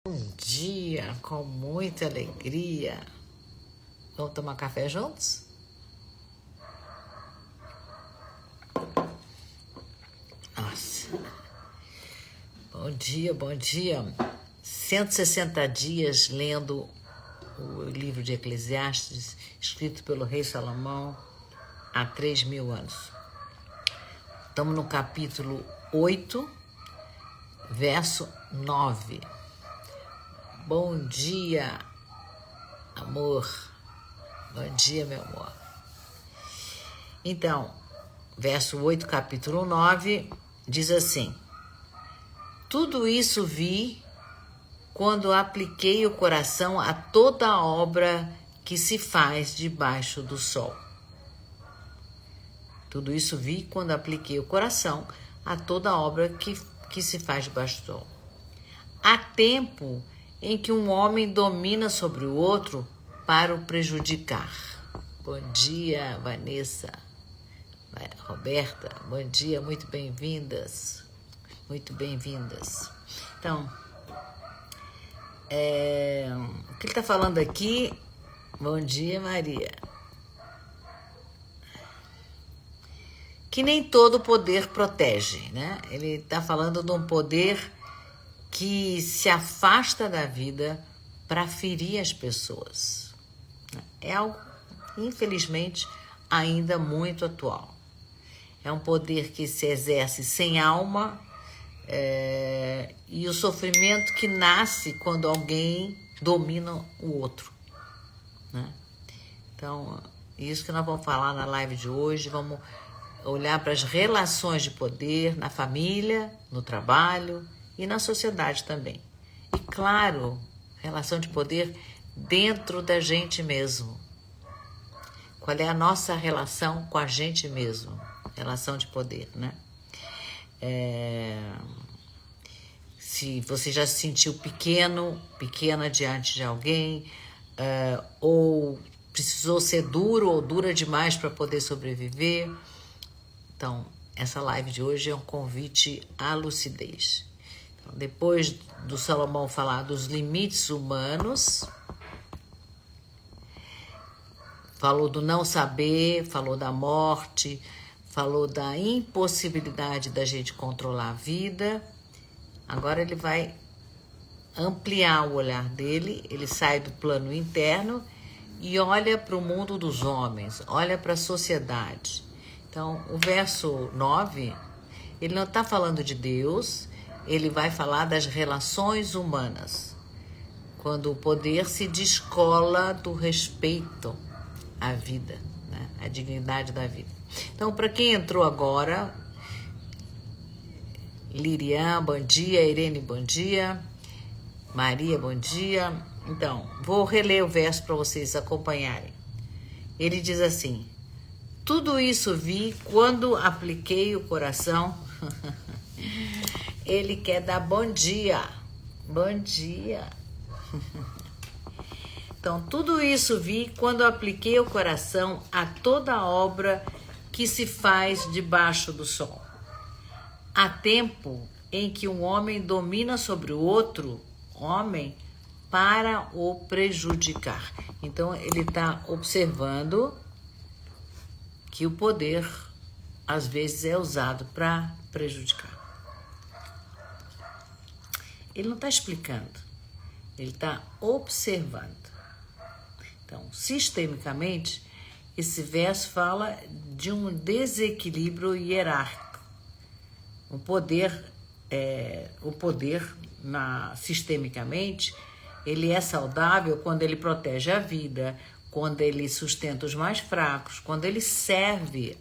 Bom dia, com muita alegria. Vamos tomar café juntos? Nossa. Bom dia, bom dia. 160 dias lendo o livro de Eclesiastes, escrito pelo rei Salomão há 3.000 anos. Estamos no capítulo 8, verso 9. Bom dia, amor. Bom dia, meu amor. Então, verso 8, capítulo 9, diz assim: tudo isso vi quando apliquei o coração a toda a obra que se faz debaixo do sol. Tudo isso vi quando apliquei o coração a toda a obra que se faz debaixo do sol. Há tempo em que um homem domina sobre o outro para o prejudicar. Bom dia, Vanessa, Roberta, bom dia, muito bem-vindas, muito bem-vindas. Então, o que ele está falando aqui? Bom dia, Maria. Que nem todo poder protege, né? Ele está falando de um poder que se afasta da vida para ferir as pessoas. É algo, infelizmente, ainda muito atual. É um poder que se exerce sem alma e o sofrimento que nasce quando alguém domina o outro, né? Então, isso que nós vamos falar na live de hoje. Vamos olhar para as relações de poder na família, no trabalho e na sociedade também. E claro, relação de poder dentro da gente mesmo. Qual é a nossa relação com a gente mesmo? Relação de poder, né? Se você já se sentiu pequena diante de alguém, ou precisou ser duro ou dura demais para poder sobreviver. Então, essa live de hoje é um convite à lucidez. Então, depois do Salomão falar dos limites humanos, falou do não saber, falou da morte, falou da impossibilidade da gente controlar a vida. Agora ele vai ampliar o olhar dele, ele sai do plano interno e olha para o mundo dos homens, olha para a sociedade. Então, o verso 9, ele não está falando de Deus, ele vai falar das relações humanas, quando o poder se descola do respeito à vida, né? À dignidade da vida. Então, para quem entrou agora, Lirian, bom dia, Irene, bom dia, Maria, bom dia. Então, vou reler o verso para vocês acompanharem. Ele diz assim: tudo isso vi quando apliquei o coração. Ele quer dar bom dia. Bom dia. Então, tudo isso vi quando apliquei o coração a toda obra que se faz debaixo do sol. Há tempo em que um homem domina sobre o outro homem para o prejudicar. Então, ele está observando que o poder, às vezes, é usado para prejudicar. Ele não está explicando, ele está observando. Então, sistemicamente, esse verso fala de um desequilíbrio hierárquico. O poder, sistemicamente, ele é saudável quando ele protege a vida, quando ele sustenta os mais fracos, quando ele serve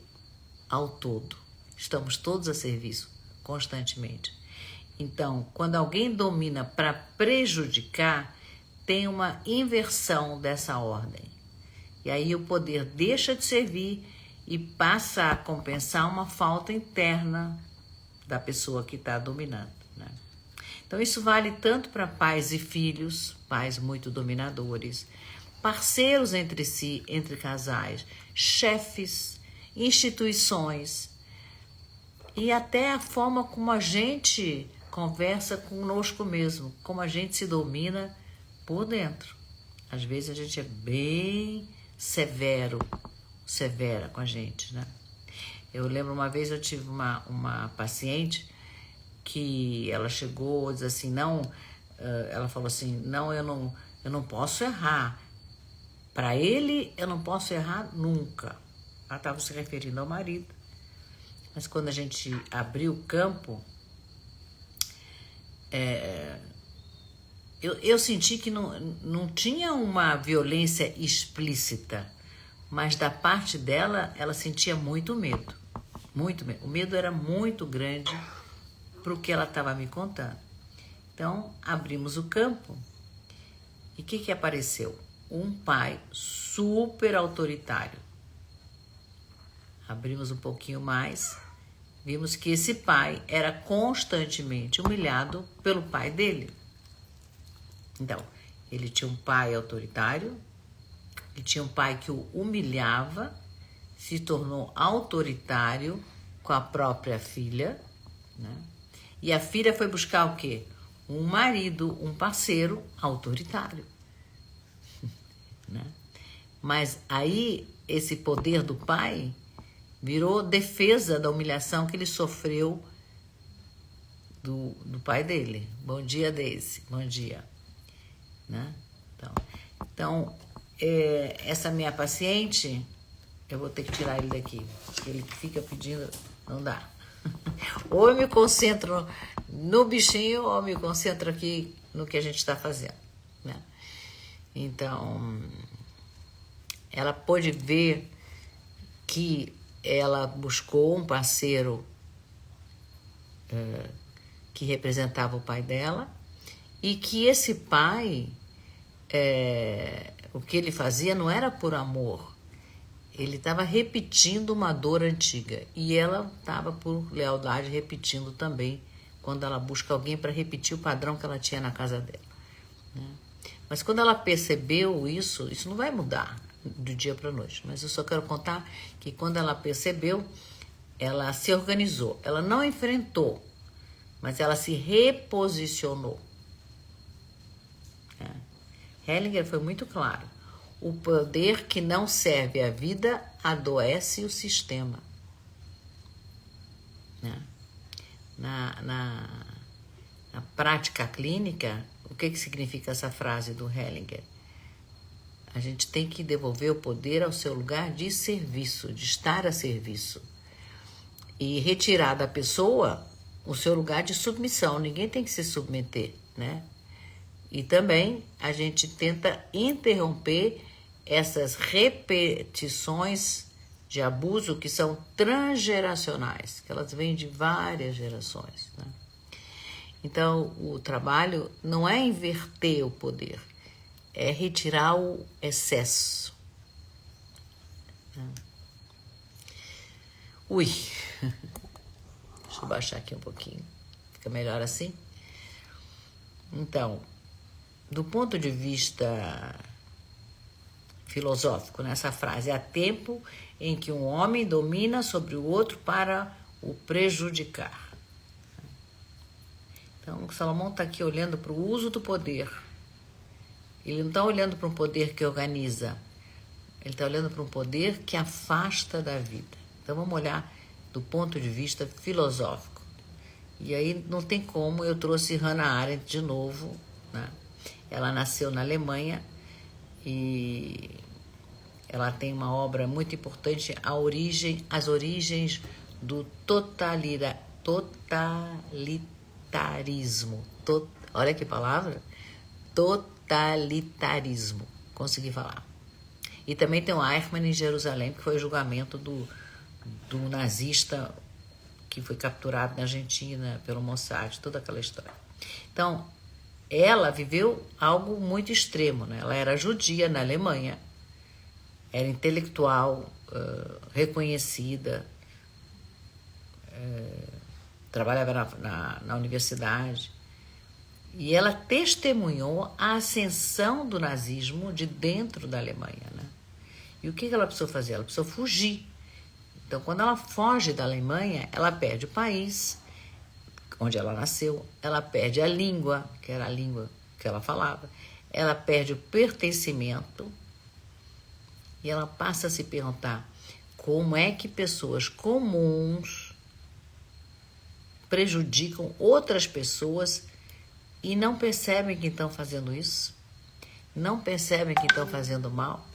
ao todo. Estamos todos a serviço, constantemente. Então, quando alguém domina para prejudicar, tem uma inversão dessa ordem. E aí o poder deixa de servir e passa a compensar uma falta interna da pessoa que está dominando, né? Então, isso vale tanto para pais e filhos, pais muito dominadores, parceiros entre si, entre casais, chefes, instituições e até a forma como a gente conversa conosco mesmo, como a gente se domina por dentro. Às vezes a gente é bem severa com a gente, né? Eu lembro uma vez eu tive uma paciente que ela chegou e disse assim, ela falou assim, eu não posso errar. Para ele, eu não posso errar nunca. Ela estava se referindo ao marido. Mas quando a gente abriu o campo, eu senti que não tinha uma violência explícita, mas da parte dela, ela sentia muito medo. Muito medo. O medo era muito grande para o que ela estava me contando. Então, abrimos o campo e o que apareceu? Um pai super autoritário. Abrimos um pouquinho mais, vimos que esse pai era constantemente humilhado pelo pai dele. Então, ele tinha um pai autoritário, ele tinha um pai que o humilhava, se tornou autoritário com a própria filha, né? E a filha foi buscar o quê? Um marido, um parceiro autoritário. Né? Mas aí, esse poder do pai virou defesa da humilhação que ele sofreu do pai dele. Bom dia, Daisy. Bom dia. Né? Então, essa minha paciente, eu vou ter que tirar ele daqui. Ele fica pedindo, não dá. Ou eu me concentro no bichinho, ou eu me concentro aqui no que a gente está fazendo. Né? Então, ela pôde ver que ela buscou um parceiro que representava o pai dela e que esse pai, o que ele fazia não era por amor, ele estava repetindo uma dor antiga e ela estava por lealdade repetindo também quando ela busca alguém para repetir o padrão que ela tinha na casa dela. Né? Mas quando ela percebeu isso não vai mudar do dia para a noite, mas eu só quero contar que quando ela percebeu, ela se organizou, ela não enfrentou, mas ela se reposicionou. Hellinger foi muito claro, o poder que não serve à vida adoece o sistema. Né? Na prática clínica, o que significa essa frase do Hellinger? A gente tem que devolver o poder ao seu lugar de serviço, de estar a serviço. E retirar da pessoa o seu lugar de submissão. Ninguém tem que se submeter, né? E também a gente tenta interromper essas repetições de abuso que são transgeracionais, que elas vêm de várias gerações. Né? Então, o trabalho não é inverter o poder, é retirar o excesso. Ui, deixa eu baixar aqui um pouquinho, fica melhor assim? Então, do ponto de vista filosófico, nessa frase, há tempo em que um homem domina sobre o outro para o prejudicar. Então, Salomão está aqui olhando para o uso do poder. Ele não está olhando para um poder que organiza, ele está olhando para um poder que afasta da vida. Então, vamos olhar do ponto de vista filosófico. E aí não tem como, eu trouxe Hannah Arendt de novo, né? Ela nasceu na Alemanha e ela tem uma obra muito importante, As Origens do Totalitarismo. Olha que palavra! Totalitarismo. Consegui falar. E também tem o Eichmann em Jerusalém, que foi o julgamento do nazista que foi capturado na Argentina pelo Mossad, toda aquela história. Então, ela viveu algo muito extremo, né? Ela era judia na Alemanha, era intelectual, reconhecida, trabalhava na universidade, e ela testemunhou a ascensão do nazismo de dentro da Alemanha, né? E o que ela precisou fazer? Ela precisou fugir. Então, quando ela foge da Alemanha, ela perde o país onde ela nasceu, ela perde a língua, que era a língua que ela falava, ela perde o pertencimento e ela passa a se perguntar como é que pessoas comuns prejudicam outras pessoas e não percebem que estão fazendo isso, não percebem que estão fazendo mal.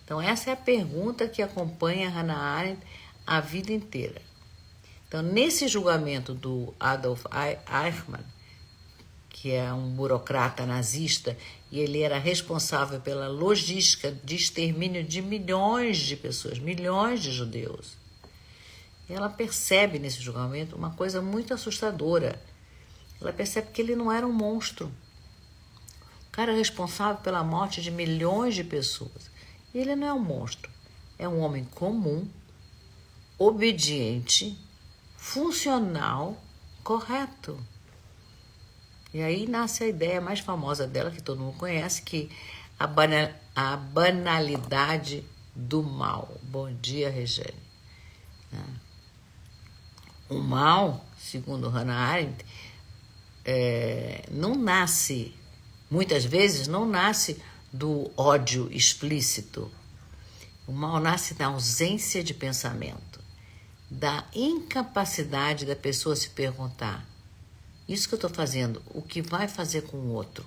Então essa é a pergunta que acompanha Hannah Arendt a vida inteira. Então nesse julgamento do Adolf Eichmann, que é um burocrata nazista, e ele era responsável pela logística de extermínio de milhões de pessoas, milhões de judeus. E ela percebe nesse julgamento uma coisa muito assustadora. Ela percebe que ele não era um monstro. O cara é responsável pela morte de milhões de pessoas. E ele não é um monstro. É um homem comum, obediente, funcional, correto. E aí nasce a ideia mais famosa dela, que todo mundo conhece, que a banalidade do mal. Bom dia, Regiane. O mal, segundo Hannah Arendt, não nasce, muitas vezes, não nasce do ódio explícito. O mal nasce da ausência de pensamento, da incapacidade da pessoa se perguntar: isso que eu estou fazendo, o que vai fazer com o outro?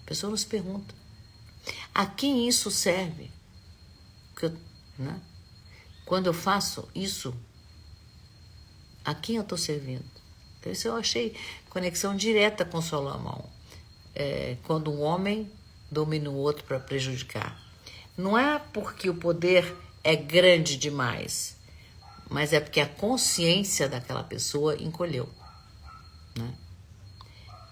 A pessoa não se pergunta. A quem isso serve? Né? Quando eu faço isso, a quem eu estou servindo? Então, isso eu achei conexão direta com Salomão. Quando um homem domina o outro para prejudicar. Não é porque o poder é grande demais, mas é porque a consciência daquela pessoa encolheu. Né?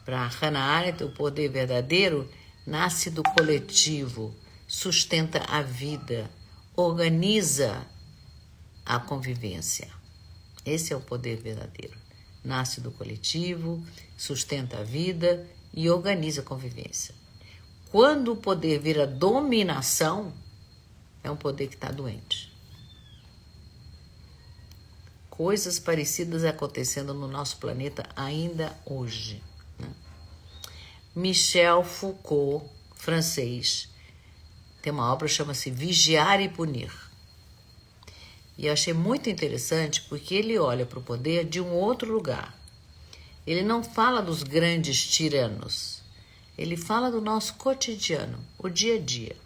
Para Hannah Arendt, o poder verdadeiro nasce do coletivo, sustenta a vida, organiza a convivência. Esse é o poder verdadeiro. Nasce do coletivo, sustenta a vida e organiza a convivência. Quando o poder vira dominação, é um poder que está doente. Coisas parecidas acontecendo no nosso planeta ainda hoje. Né? Michel Foucault, francês, tem uma obra que chama-se Vigiar e Punir. E eu achei muito interessante porque ele olha para o poder de um outro lugar. Ele não fala dos grandes tiranos. Ele fala do nosso cotidiano, o dia a dia.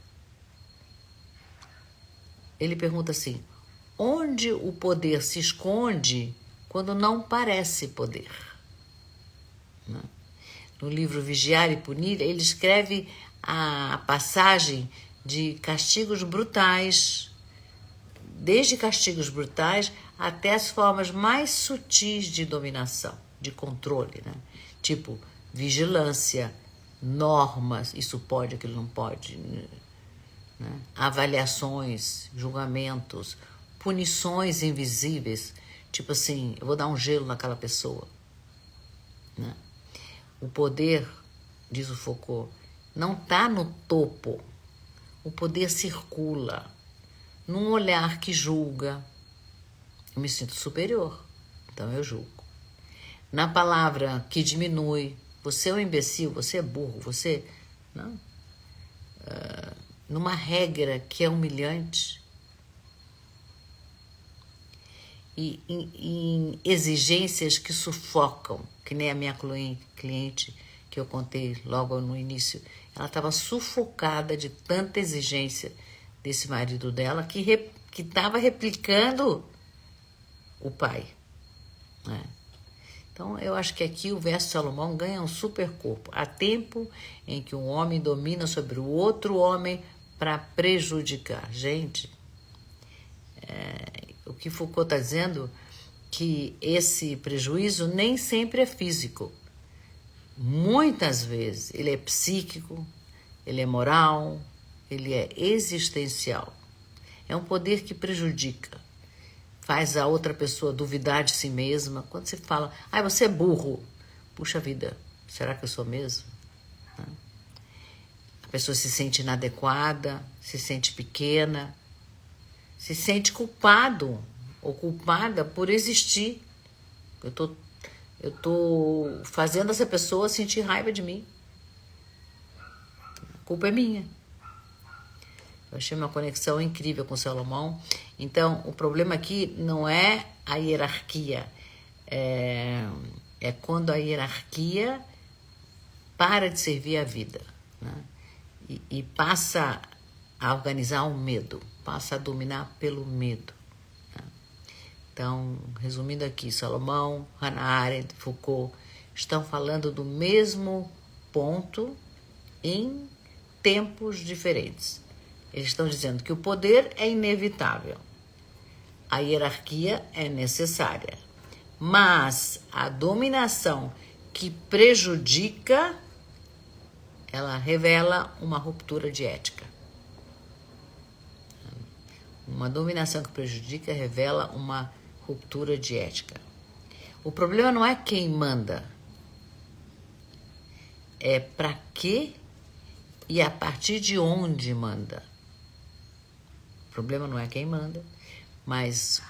Ele pergunta assim: onde o poder se esconde quando não parece poder? Né? No livro Vigiar e Punir, ele escreve a passagem de castigos brutais, desde castigos brutais até as formas mais sutis de dominação, de controle, né? Tipo vigilância, normas, isso pode, aquilo não pode, né? Avaliações, julgamentos, punições invisíveis, tipo assim, eu vou dar um gelo naquela pessoa. Né? O poder, diz o Foucault, não está no topo. O poder circula num olhar que julga. Eu me sinto superior, então eu julgo. Na palavra que diminui, você é um imbecil, você é burro, você... Não? Numa regra que é humilhante. E em exigências que sufocam, que nem a minha cliente que eu contei logo no início, ela estava sufocada de tanta exigência desse marido dela que estava replicando o pai. Né? Então, eu acho que aqui o verso de Salomão ganha um super corpo. Há tempo em que um homem domina sobre o outro homem para prejudicar. Gente, o que Foucault está dizendo que esse prejuízo nem sempre é físico. Muitas vezes ele é psíquico, ele é moral, ele é existencial. É um poder que prejudica, faz a outra pessoa duvidar de si mesma. Quando você fala, você é burro, puxa vida, será que eu sou mesmo? A pessoa se sente inadequada, se sente pequena, se sente culpado ou culpada por existir. Eu estou Eu tô fazendo essa pessoa sentir raiva de mim. A culpa é minha. Eu achei uma conexão incrível com Salomão. Então, o problema aqui não é a hierarquia. É quando a hierarquia para de servir a vida, né? E passa a organizar o medo, passa a dominar pelo medo, né? Então, resumindo aqui, Salomão, Hannah Arendt, Foucault estão falando do mesmo ponto em tempos diferentes. Eles estão dizendo que o poder é inevitável, a hierarquia é necessária, mas a dominação que prejudica, ela revela uma ruptura de ética. Uma dominação que prejudica revela uma ruptura de ética. O problema não é quem manda, é para quê e a partir de onde manda. O problema não é quem manda, mas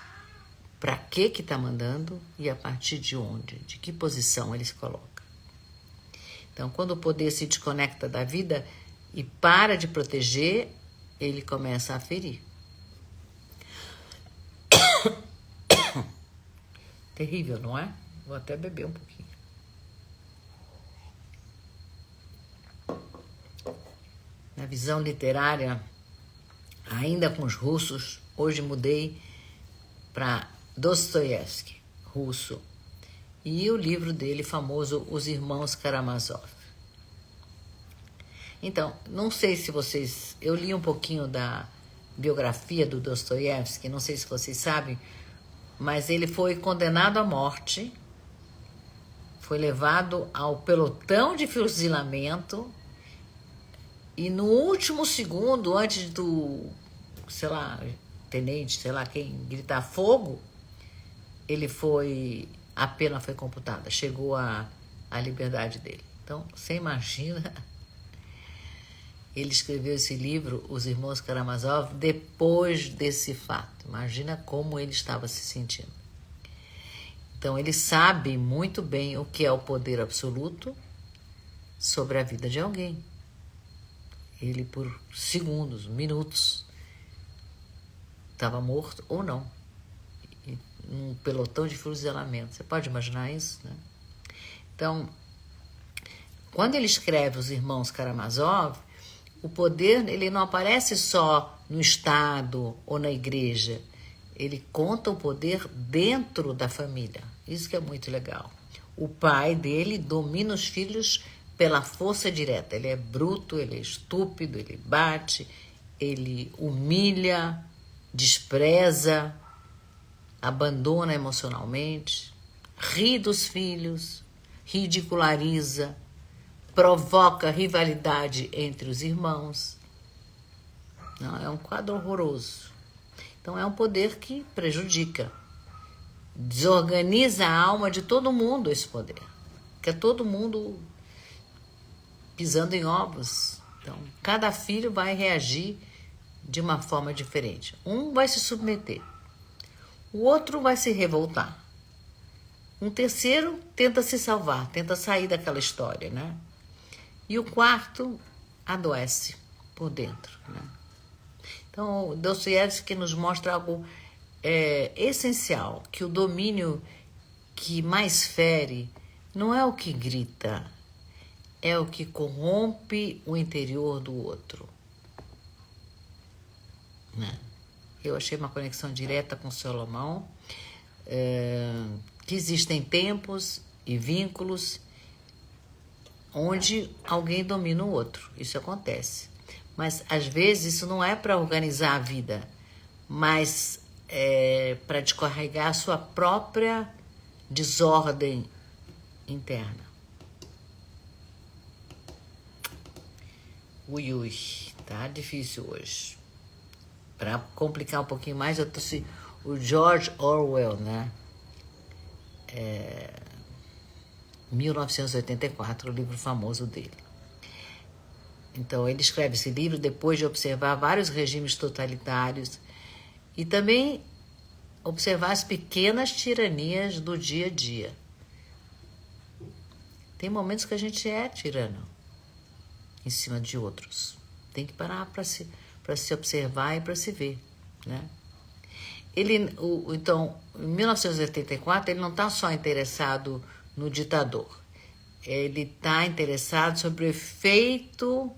para que está mandando e a partir de onde, de que posição ele se coloca. Então, quando o poder se desconecta da vida e para de proteger, ele começa a ferir. Terrível, não é? Vou até beber um pouquinho. Na visão literária, ainda com os russos, hoje mudei para Dostoiévski, russo, e o livro dele famoso, Os Irmãos Karamazov. Então, não sei se vocês... Eu li um pouquinho da biografia do Dostoiévski, não sei se vocês sabem, mas ele foi condenado à morte, foi levado ao pelotão de fuzilamento e no último segundo, antes do, sei lá, tenente, sei lá quem, gritar fogo, a pena foi computada, chegou a liberdade dele. Então, você imagina, ele escreveu esse livro, Os Irmãos Karamazov, depois desse fato. Imagina como ele estava se sentindo. Então, ele sabe muito bem o que é o poder absoluto sobre a vida de alguém. Ele, por segundos, minutos, estava morto ou não. Num pelotão de fuzilamento. Você pode imaginar isso, né? Então, quando ele escreve Os Irmãos Karamazov, o poder, ele não aparece só no Estado ou na igreja. Ele conta o poder dentro da família. Isso que é muito legal. O pai dele domina os filhos pela força direta. Ele é bruto, ele é estúpido, ele bate, ele humilha, despreza, abandona emocionalmente, ri dos filhos, ridiculariza, provoca rivalidade entre os irmãos. Não, é um quadro horroroso. Então é um poder que prejudica, desorganiza a alma de todo mundo esse poder, que é todo mundo pisando em ovos. Então cada filho vai reagir de uma forma diferente. Um vai se submeter, o outro vai se revoltar, um terceiro tenta se salvar, tenta sair daquela história, né? E o quarto adoece por dentro, né? Então, Dostoiévski nos mostra algo essencial, que o domínio que mais fere não é o que grita, é o que corrompe o interior do outro, né? Eu achei uma conexão direta com Salomão, que existem tempos e vínculos onde alguém domina o outro. Isso acontece. Mas, às vezes, isso não é para organizar a vida, mas para descarregar a sua própria desordem interna. Ui, tá difícil hoje. Para complicar um pouquinho mais, eu trouxe o George Orwell, né? 1984, o livro famoso dele. Então, ele escreve esse livro depois de observar vários regimes totalitários e também observar as pequenas tiranias do dia a dia. Tem momentos que a gente é tirano em cima de outros. Tem que parar para se observar e para se ver, né? Então, em 1984, ele não está só interessado no ditador. Ele está interessado sobre o efeito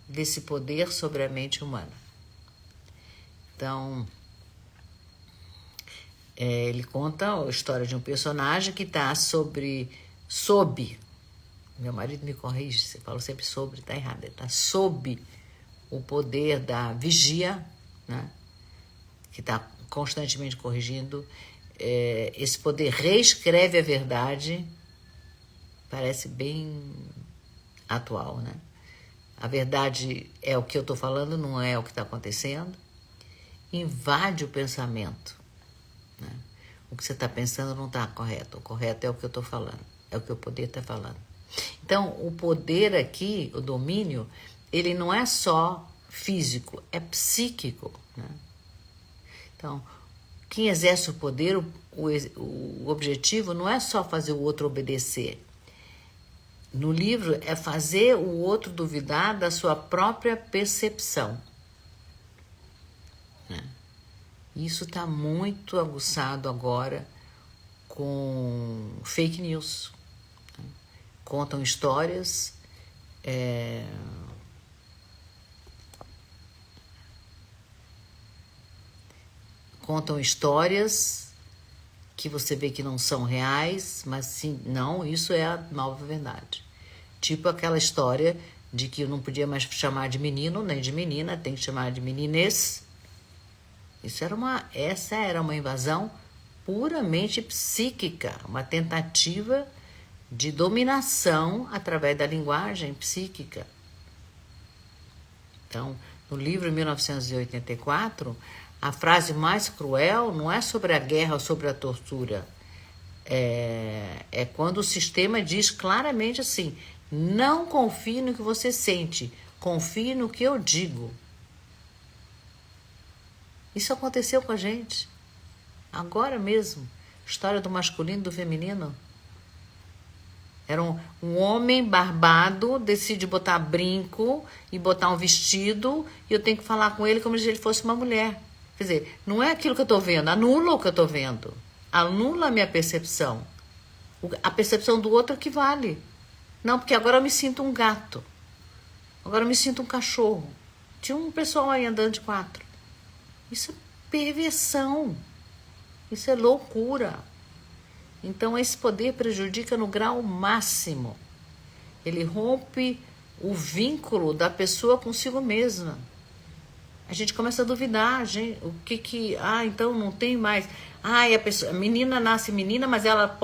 desse poder sobre a mente humana. Então, ele conta a história de um personagem que está sob, meu marido me corrige, você fala sempre sobre, está errado, ele está sob o poder da vigia, né? Que está constantemente corrigindo. Esse poder reescreve a verdade, parece bem atual, né? A verdade é o que eu estou falando, não é o que está acontecendo. Invade o pensamento, né? O que você está pensando não está correto. O correto é o que eu estou falando, é o que o poder está falando. Então, o poder aqui, o domínio, ele não é só físico, é psíquico, né? Então, quem exerce o poder, o objetivo não é só fazer o outro obedecer. No livro, é fazer o outro duvidar da sua própria percepção, né? Isso está muito aguçado agora com fake news, né? Contam histórias, que você vê que não são reais, mas sim, não, isso é a nova verdade. Tipo aquela história de que eu não podia mais chamar de menino nem de menina, tem que chamar de meninês. Essa era uma invasão puramente psíquica, uma tentativa de dominação através da linguagem psíquica. Então, no livro 1984, a frase mais cruel não é sobre a guerra ou sobre a tortura. É quando o sistema diz claramente assim: não confie no que você sente, confie no que eu digo. Isso aconteceu com a gente, agora mesmo. História do masculino e do feminino. Era um homem barbado, decide botar brinco e botar um vestido, e eu tenho que falar com ele como se ele fosse uma mulher. Quer dizer, não é aquilo que eu estou vendo, anula o que eu estou vendo. Anula a minha percepção. A percepção do outro é que vale. Não, porque agora eu me sinto um gato. Agora eu me sinto um cachorro. Tinha um pessoal aí andando de 4. Isso é perversão. Isso é loucura. Então, esse poder prejudica no grau máximo. Ele rompe o vínculo da pessoa consigo mesma. A gente começa a duvidar, então não tem mais. A menina nasce menina, mas ela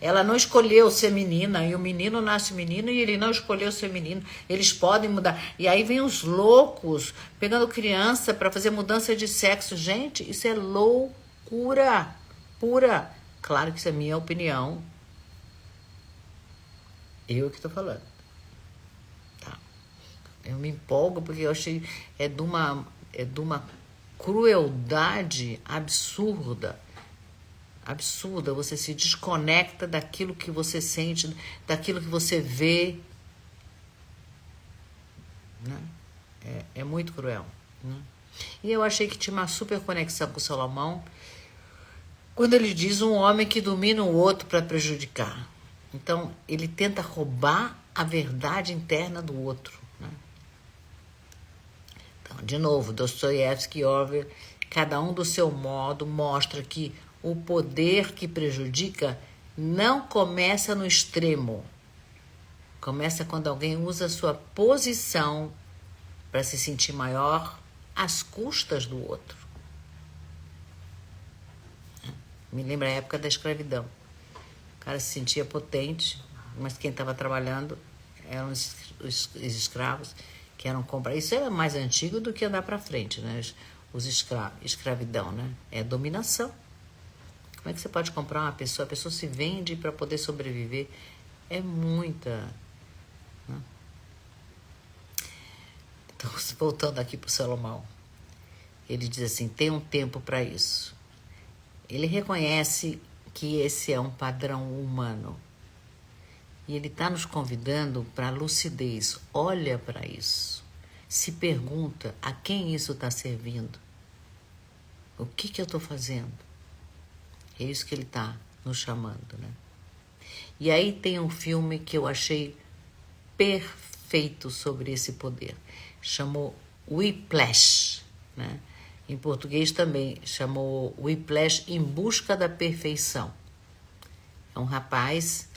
ela não escolheu ser menina, e o menino nasce menino e ele não escolheu ser menino. Eles podem mudar. E aí vem os loucos pegando criança para fazer mudança de sexo. Gente, isso é loucura pura. Claro que isso é minha opinião. Eu que estou falando. Tá. Eu me empolgo porque eu achei é de uma crueldade absurda. Absurda. Você se desconecta daquilo que você sente, daquilo que você vê, né? É muito cruel, né? E eu achei que tinha uma super conexão com o Salomão quando ele diz um homem que domina o outro para prejudicar. Então, ele tenta roubar a verdade interna do outro, né? Então, de novo, Dostoiévski e Orwell, cada um do seu modo, mostra que o poder que prejudica não começa no extremo. Começa quando alguém usa a sua posição para se sentir maior às custas do outro. Me lembra a época da escravidão. O cara se sentia potente, mas quem estava trabalhando eram os escravos que eram comprados. Isso é mais antigo do que andar para frente, né? Os escravidão, né? É dominação. Como é que você pode comprar uma pessoa? A pessoa se vende para poder sobreviver. É muita... Né? Então, voltando aqui para o Salomão, ele diz assim, tem um tempo para isso. Ele reconhece que esse é um padrão humano. E ele está nos convidando para a lucidez. Olha para isso. Se pergunta a quem isso está servindo. O que eu estou fazendo? É isso que ele está nos chamando, né? E aí tem um filme que eu achei perfeito sobre esse poder. Chamou Whiplash, né? Em português também chamou Whiplash Em Busca da Perfeição. É um rapaz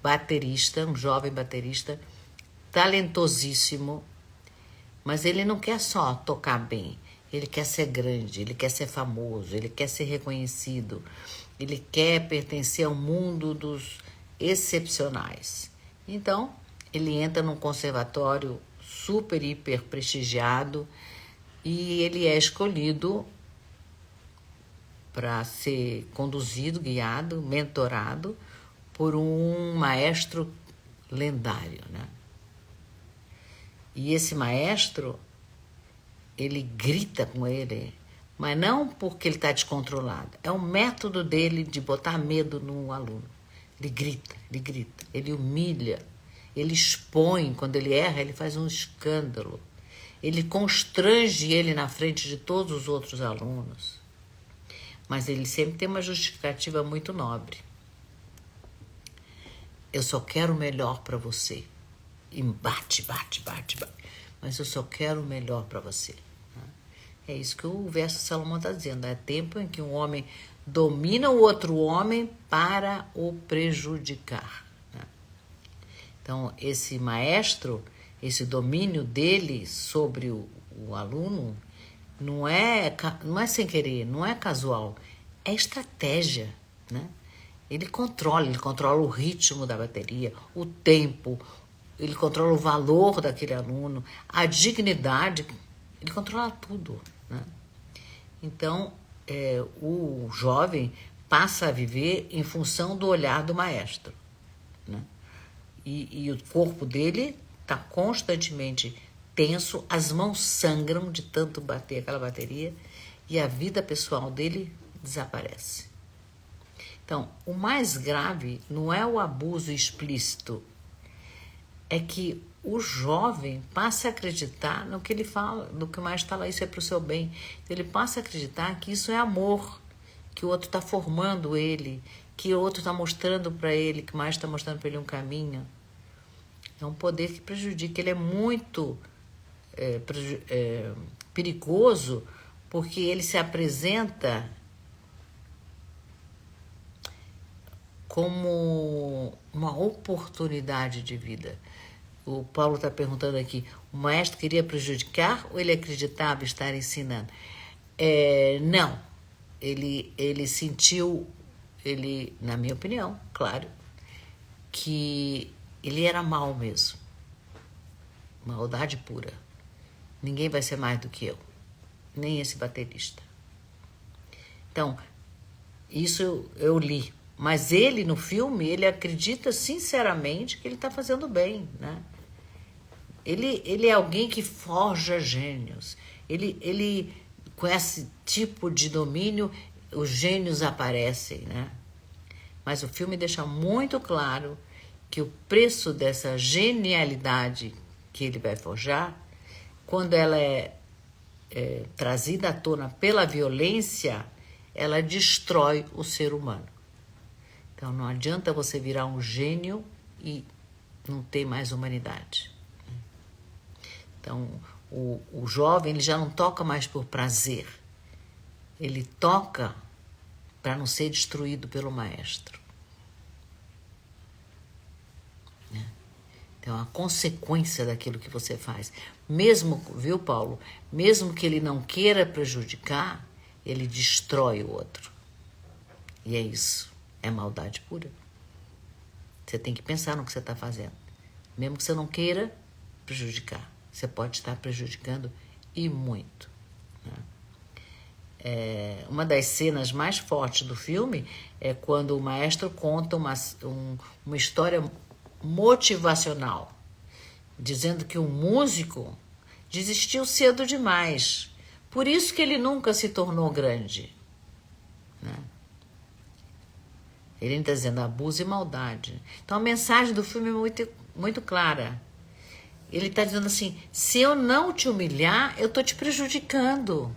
baterista, um jovem baterista, talentosíssimo, mas ele não quer só tocar bem, ele quer ser grande, ele quer ser famoso, ele quer ser reconhecido, ele quer pertencer ao mundo dos excepcionais. Então, ele entra num conservatório super, hiper prestigiado e ele é escolhido para ser conduzido, guiado, mentorado por um maestro lendário, né? E esse maestro, ele grita com ele, mas não porque ele está descontrolado. É um método dele de botar medo no aluno. Ele grita, ele humilha, ele expõe. Quando ele erra, ele faz um escândalo. Ele constrange ele na frente de todos os outros alunos. Mas ele sempre tem uma justificativa muito nobre. Eu só quero o melhor para você. E bate. Mas eu só quero o melhor para você. É isso que o verso de Salomão está dizendo. É tempo em que um homem domina o outro homem para o prejudicar. Então, esse maestro, esse domínio dele sobre o aluno, não é sem querer, não é casual, é estratégia, né? Ele controla o ritmo da bateria, o tempo, ele controla o valor daquele aluno, a dignidade, ele controla tudo, né? Então, o jovem passa a viver em função do olhar do maestro, né? E o corpo dele está constantemente tenso, as mãos sangram de tanto bater aquela bateria e a vida pessoal dele desaparece. Então, o mais grave não é o abuso explícito, é que o jovem passa a acreditar no que ele fala, no que o maestro fala, isso é para o seu bem. Ele passa a acreditar que isso é amor, que o outro está formando ele, que o outro está mostrando para ele, que o maestro está mostrando para ele um caminho. É um poder que prejudica, ele é muito perigoso, porque ele se apresenta como uma oportunidade de vida. O Paulo está perguntando aqui, o maestro queria prejudicar ou ele acreditava estar ensinando? Não, ele sentiu, na minha opinião, claro, que ele era mau mesmo, maldade pura. Ninguém vai ser mais do que eu, nem esse baterista. Então, isso eu li. Mas ele, no filme, ele acredita sinceramente que ele está fazendo bem, né? Ele é alguém que forja gênios. Ele, com esse tipo de domínio, os gênios aparecem, né? Mas o filme deixa muito claro que o preço dessa genialidade que ele vai forjar, quando ela é trazida à tona pela violência, ela destrói o ser humano. Então, não adianta você virar um gênio e não ter mais humanidade. Então, o jovem, ele já não toca mais por prazer. Ele toca para não ser destruído pelo maestro. Então, a consequência daquilo que você faz. Mesmo, viu, Paulo? Mesmo que ele não queira prejudicar, ele destrói o outro. E é isso. É maldade pura. Você tem que pensar no que você está fazendo. Mesmo que você não queira prejudicar. Você pode estar prejudicando e muito. Né? Uma das cenas mais fortes do filme é quando o maestro conta uma história motivacional, dizendo que o músico desistiu cedo demais. Por isso que ele nunca se tornou grande. Né? Ele está dizendo abuso e maldade. Então a mensagem do filme é muito, muito clara. Ele está dizendo assim, se eu não te humilhar, eu estou te prejudicando.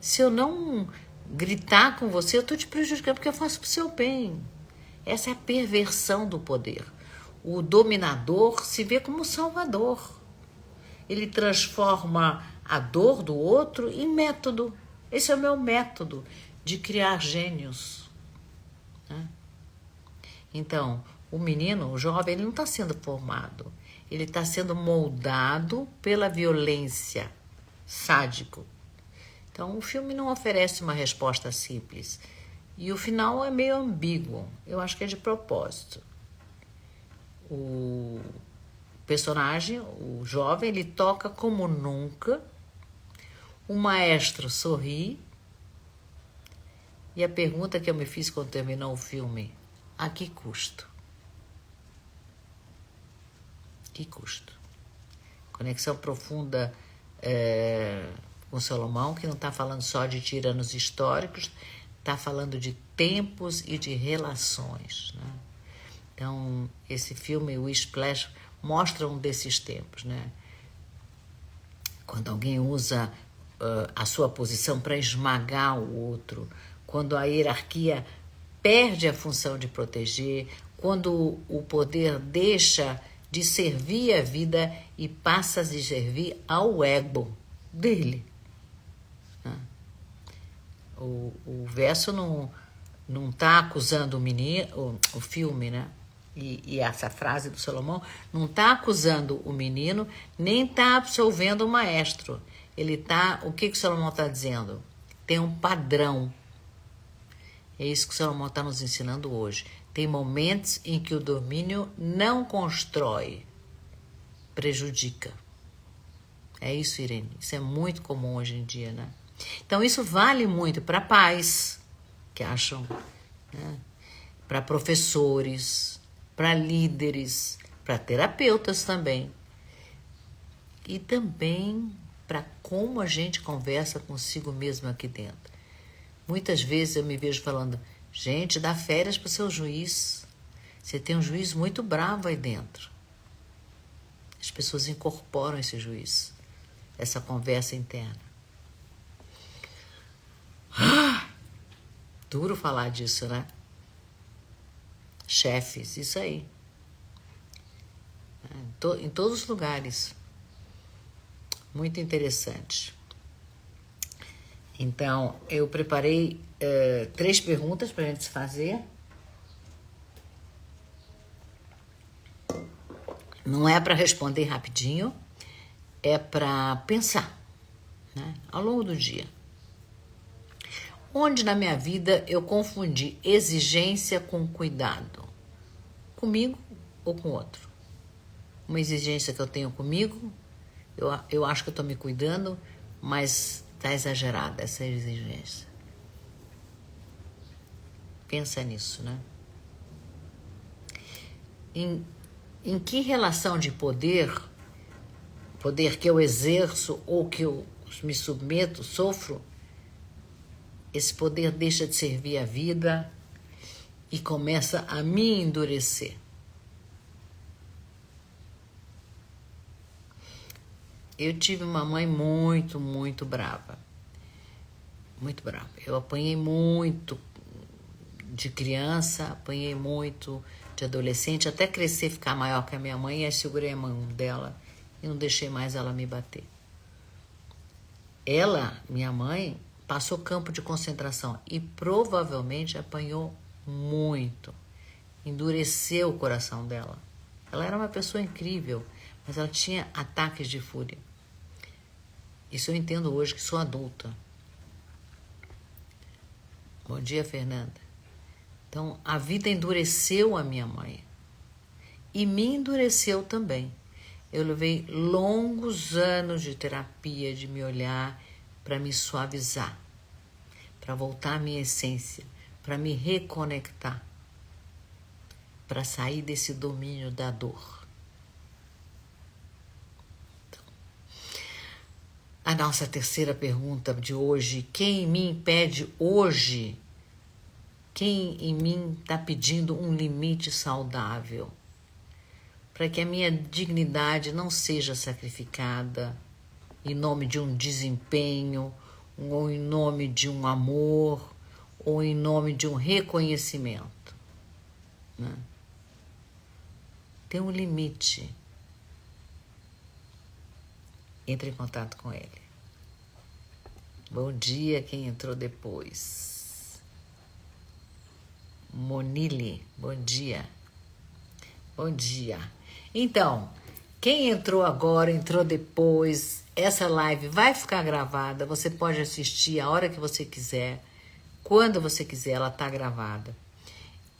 Se eu não gritar com você, eu estou te prejudicando porque eu faço para o seu bem. Essa é a perversão do poder. O dominador se vê como salvador. Ele transforma a dor do outro em método. Esse é o meu método de criar gênios. Então, o menino, o jovem, ele não está sendo formado. Ele está sendo moldado pela violência, sádico. Então, o filme não oferece uma resposta simples. E o final é meio ambíguo. Eu acho que é de propósito. O personagem, o jovem, ele toca como nunca. O maestro sorri. E a pergunta que eu me fiz quando terminou o filme, a que custo? Que custo? Conexão profunda com Salomão, que não está falando só de tiranos históricos, está falando de tempos e de relações, né? Então, esse filme, o Splash, mostra um desses tempos, né? Quando alguém usa a sua posição para esmagar o outro, quando a hierarquia perde a função de proteger, quando o poder deixa de servir a vida e passa a se servir ao ego dele. O verso não está acusando o menino, o filme, né? E essa frase do Salomão não está acusando o menino, nem está absolvendo o maestro. O que o Salomão está dizendo? Tem um padrão. É isso que o Salomão está nos ensinando hoje. Tem momentos em que o domínio não constrói, prejudica. É isso, Irene. Isso é muito comum hoje em dia, né? Então, isso vale muito para pais que acham, né? Para professores, para líderes, para terapeutas também. E também para como a gente conversa consigo mesmo aqui dentro. Muitas vezes eu me vejo falando, gente, dá férias para o seu juiz. Você tem um juiz muito bravo aí dentro. As pessoas incorporam esse juiz, essa conversa interna. Duro falar disso, né? Chefes, isso aí. Em todos os lugares. Muito interessante. Então, eu preparei 3 perguntas para a gente se fazer. Não é para responder rapidinho, é para pensar, né? Ao longo do dia. Onde na minha vida eu confundi exigência com cuidado? Comigo ou com outro? Uma exigência que eu tenho comigo, eu acho que eu estou me cuidando, mas está exagerada essa exigência. Pensa nisso, né? Em que relação de poder que eu exerço ou que eu me submeto, sofro, esse poder deixa de servir a vida e começa a me endurecer. Eu tive uma mãe muito, muito brava. Muito brava. Eu apanhei muito de criança, apanhei muito de adolescente, até crescer, ficar maior que a minha mãe, e aí segurei a mão dela e não deixei mais ela me bater. Ela, minha mãe, passou campo de concentração e provavelmente apanhou muito. Endureceu o coração dela. Ela era uma pessoa incrível, mas ela tinha ataques de fúria. Isso eu entendo hoje que sou adulta. Bom dia, Fernanda. Então, a vida endureceu a minha mãe. E me endureceu também. Eu levei longos anos de terapia, de me olhar, para me suavizar, para voltar à minha essência, para me reconectar, para sair desse domínio da dor. A nossa terceira pergunta de hoje: quem me impede hoje Quem em mim está pedindo um limite saudável para que a minha dignidade não seja sacrificada em nome de um desempenho, ou em nome de um amor, ou em nome de um reconhecimento, né? Tem um limite. Entre em contato com ele. Bom dia, quem entrou depois. Monile, bom dia. Bom dia. Então, quem entrou agora, entrou depois, essa live vai ficar gravada, você pode assistir a hora que você quiser, quando você quiser, ela está gravada.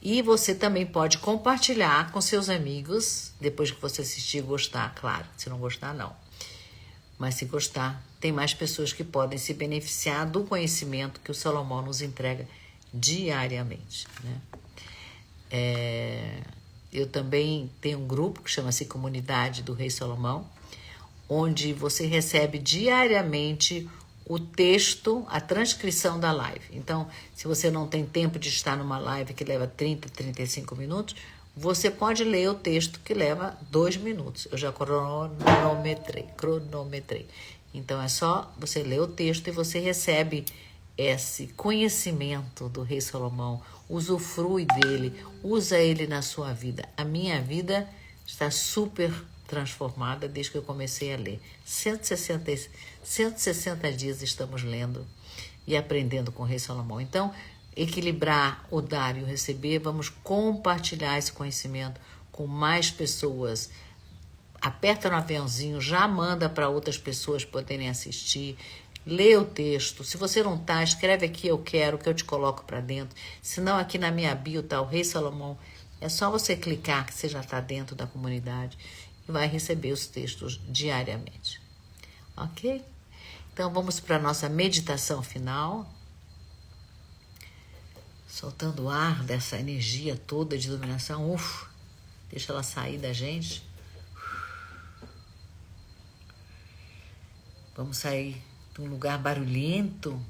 E você também pode compartilhar com seus amigos, depois que você assistir e gostar, claro. Se não gostar, não. Mas se gostar, tem mais pessoas que podem se beneficiar do conhecimento que o Salomão nos entrega diariamente, né? Eu também tenho um grupo que chama-se Comunidade do Rei Salomão, onde você recebe diariamente o texto, a transcrição da live. Então, se você não tem tempo de estar numa live que leva 30, 35 minutos, você pode ler o texto que leva 2 minutos. Eu já cronometrei. Então, é só você ler o texto e você recebe esse conhecimento do Rei Salomão, usufrui dele, usa ele na sua vida. A minha vida está super transformada desde que eu comecei a ler. 160 dias estamos lendo e aprendendo com o Rei Salomão. Então, equilibrar o dar e o receber, vamos compartilhar esse conhecimento com mais pessoas. Aperta no aviãozinho, já manda para outras pessoas poderem assistir. Lê o texto. Se você não tá, escreve aqui eu quero, que eu te coloco para dentro. Se não, aqui na minha bio tá o Rei Salomão. É só você clicar que você já está dentro da comunidade e vai receber os textos diariamente. Ok? Então vamos para a nossa meditação final. Soltando o ar dessa energia toda de iluminação. Deixa ela sair da gente. Vamos sair de um lugar barulhento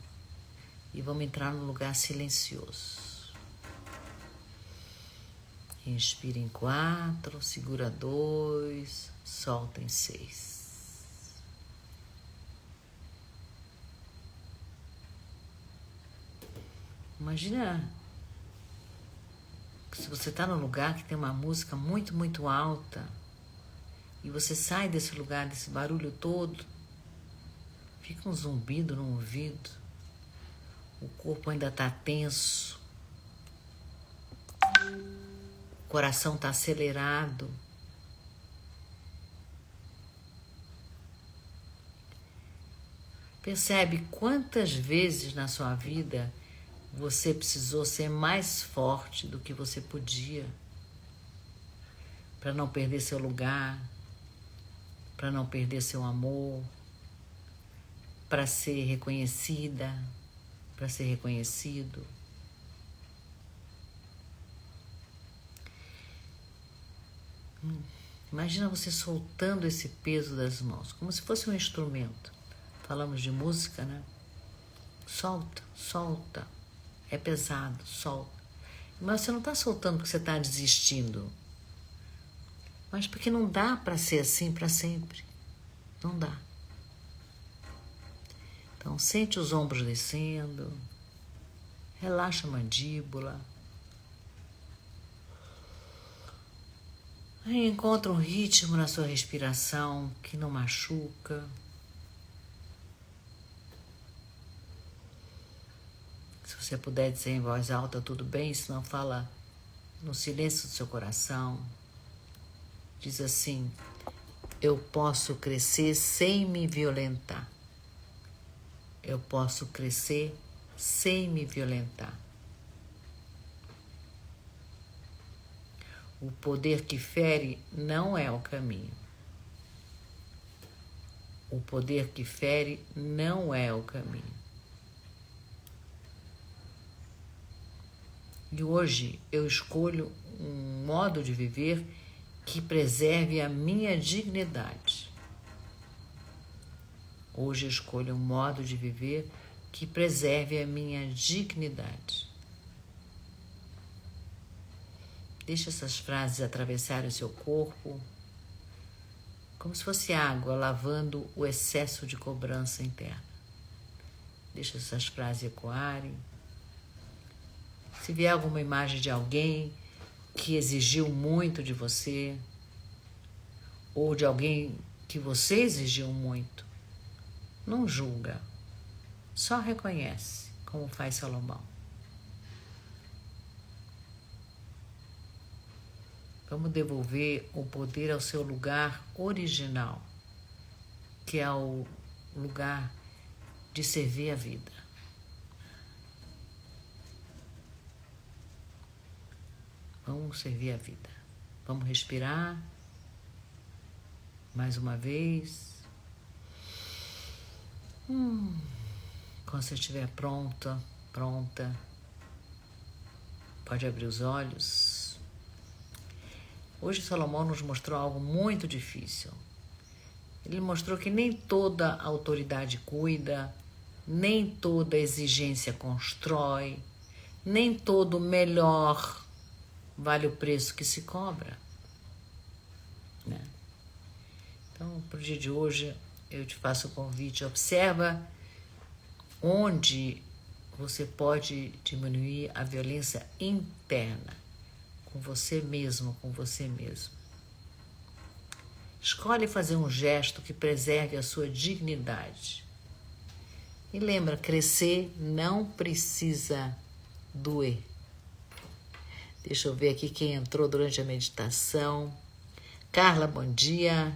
e vamos entrar num lugar silencioso. Inspira em 4, segura 2, solta em 6. Imagina que se você está num lugar que tem uma música muito, muito alta e você sai desse lugar, desse barulho todo, fica um zumbido no ouvido, o corpo ainda está tenso, o coração está acelerado. Percebe quantas vezes na sua vida você precisou ser mais forte do que você podia para não perder seu lugar, para não perder seu amor, para ser reconhecida, para ser reconhecido. Imagina você soltando esse peso das mãos, como se fosse um instrumento. Falamos de música, né? Solta, solta. É pesado, solta. Mas você não está soltando porque você está desistindo. Mas porque não dá para ser assim para sempre. Não dá. Então, sente os ombros descendo. Relaxa a mandíbula. Aí encontra um ritmo na sua respiração que não machuca. Se você puder dizer em voz alta, tudo bem, se não, fala no silêncio do seu coração. Diz assim: eu posso crescer sem me violentar. Eu posso crescer sem me violentar. O poder que fere não é o caminho. O poder que fere não é o caminho. E hoje eu escolho um modo de viver que preserve a minha dignidade. Hoje eu escolho um modo de viver que preserve a minha dignidade. Deixa essas frases atravessarem o seu corpo, como se fosse água lavando o excesso de cobrança interna. Deixa essas frases ecoarem. Se vier alguma imagem de alguém que exigiu muito de você, ou de alguém que você exigiu muito, não julga, só reconhece, como faz Salomão. Vamos devolver o poder ao seu lugar original, que é o lugar de servir a vida. Vamos servir a vida. Vamos respirar. Mais uma vez. Quando você estiver pronta, pode abrir os olhos. Hoje Salomão nos mostrou algo muito difícil. Ele mostrou que nem toda autoridade cuida, nem toda exigência constrói, nem todo melhor vale o preço que se cobra, né? Então, para o dia de hoje, eu te faço o convite, observa onde você pode diminuir a violência interna, com você mesmo, com você mesmo. Escolhe fazer um gesto que preserve a sua dignidade. E lembra, crescer não precisa doer. Deixa eu ver aqui quem entrou durante a meditação. Carla, bom dia.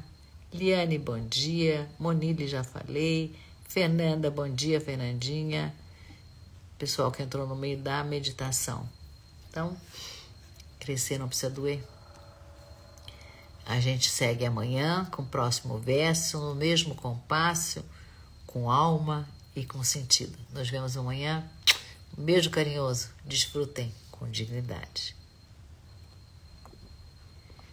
Liane, bom dia. Monile, já falei. Fernanda, bom dia, Fernandinha. Pessoal que entrou no meio da meditação. Então, crescer não precisa doer. A gente segue amanhã com o próximo verso, no mesmo compasso, com alma e com sentido. Nos vemos amanhã. Um beijo carinhoso. Desfrutem com dignidade.